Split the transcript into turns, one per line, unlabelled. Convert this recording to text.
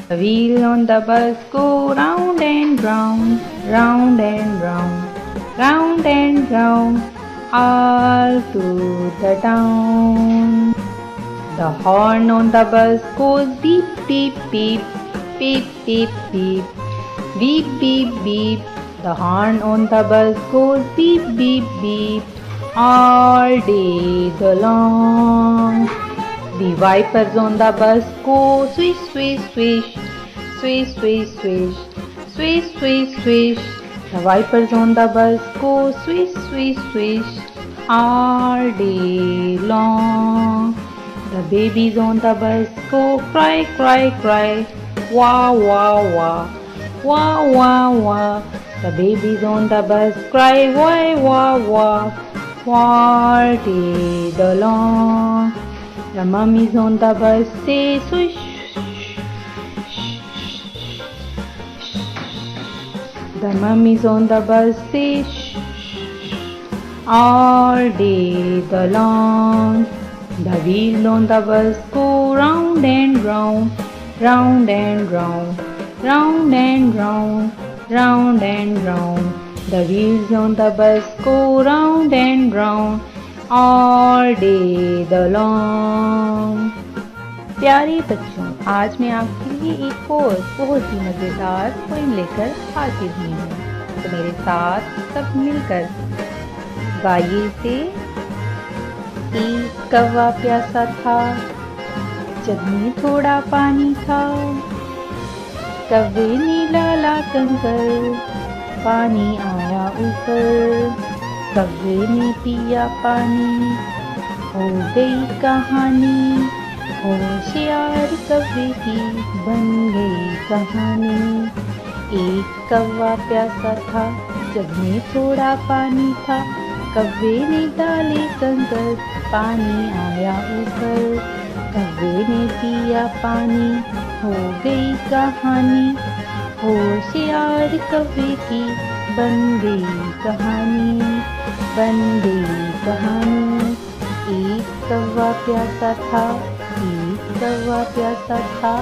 The wheel on the bus go round and round, round and round, round and round, all through the town. The horn on the bus goes beep, beep, beep, beep, beep, beep, beep, beep, beep. The horn on the bus goes beep, beep, beep, all day the long. The wipers on the bus go swish, swish, swish, swish, swish, swish, swish, swish, swish. The wipers on the bus go swish, swish, swish, all day long. The babies on the bus go cry, cry, cry, wah, wah, wah, wah, wah, wah. The babies on the bus cry, why, wah, wah, all day the long. The mummies on the bus say swish, the mummies on the bus say shh, all day the long. The wheel on the bus go round and round, round and round, round and round, round and round. The wheels on the bus go round and round, all day the long. प्यारे बच्चों, आज मैं आपके लिए एक और बहुत ही मज़ेदार पोएम लेकर हाजिर हुई हूँ। तो मेरे साथ सब मिलकर गाइए इसे। एक कौवा प्यासा था, जग में थोड़ा पानी था। कौवे ने डाला कंकर, पानी आया ऊपर। कौवे ने पिया पानी, हो गई कहानी। होशियार कौवे की बन गई कहानी। एक कौवा प्यासा था, जग में थोड़ा पानी था। कौवे ने डाले कंकर, पानी आया ऊपर। कौवे ने पिया पानी, हो गई कहानी। होशियार कौवे की बन गई कहानी, बन गई कहानी। एक कौवा प्यासा था, एक कौवा प्यासा था।